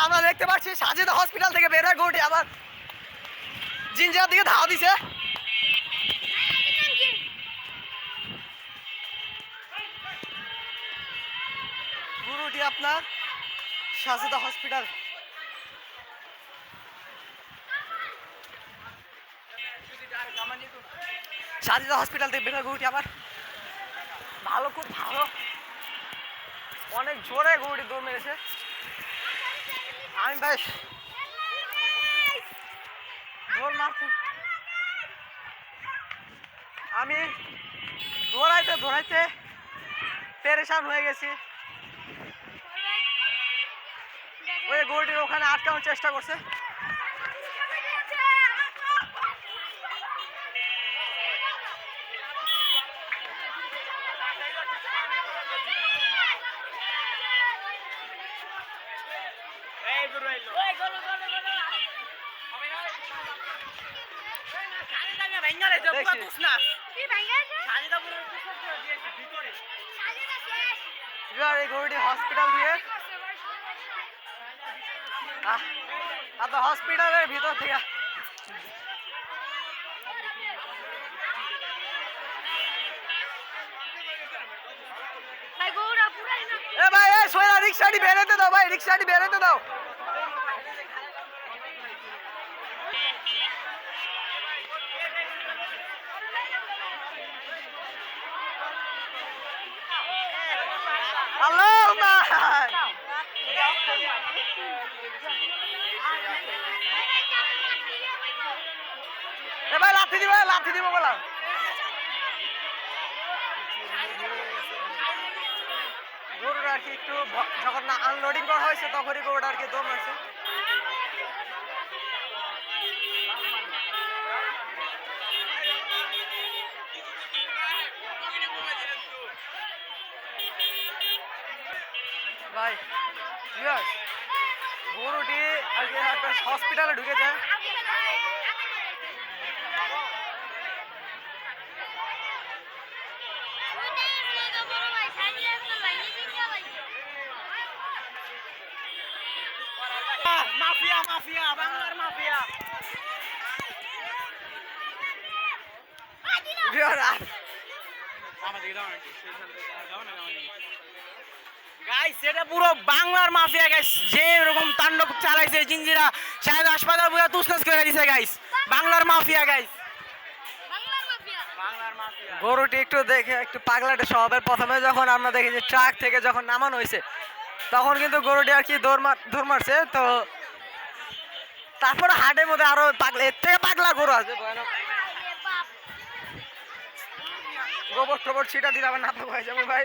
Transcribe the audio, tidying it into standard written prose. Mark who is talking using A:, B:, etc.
A: আমরা দেখতে পাচ্ছি সাজিদা হসপিটাল থেকে বের হয়ে গরুটি আবার জিঞ্জিরার দিকে ধাওয়া দিছে। গরুটি আপনার সাজিদা হসপিটাল থেকে বের হয়ে গরুটি আবার ভালো, খুব ভালো, অনেক জোরে গরুটি দৌড় মেরেছে। আমি বেশ দৌড় মারছি, আমি দৌড়াইতে পেরেশান হয়ে গেছি। ওই গরুটির ওখানে আটকানোর চেষ্টা করছে। এই গরুটি হসপিটাল দিয়ে হসপিটালের ভিতর থেকে ভাই রিক্সাটি বেরোতে দাও, ভাই রিক্সাটি বেরোতে দাও। ভাই লাথি দিব বললাম। গরুটা আর কি একটু যখন না আনলোডিং করা হয়েছে তখনই গরুটা আর কি দৌড় মারছে। ভাই গরুটি আর কি একটা হসপিটালে ঢুকেছে। মাফিয়া মাফিয়া বাংলার মাফিয়া। গাইস এটা পুরো বাংলার মাফিয়া গাইস, যে এরকম তাণ্ডব চালাইছে জিঞ্জিরা শাহেদ হাসপাতাল পুরো তুসনাস করে দিয়েছে গাইস, বাংলার মাফিয়া গাইস, বাংলার মাফিয়া। গরুটি একটু দেখে একটু পাগলাটে স্বভাবের। প্রথমে যখন আমরা দেখি যে ট্রাক থেকে যখন নামানো হয়েছে তখন কিন্তু গরুটি আর কি দৌড় মারছে। তো তারপরে হাটের মধ্যে আরো পাগলা, এর থেকে পাগলা গরু আছে ভয়ানক। গোবর টোবর ছিটা দিলে আবার না হয়ে যাবে ভাই।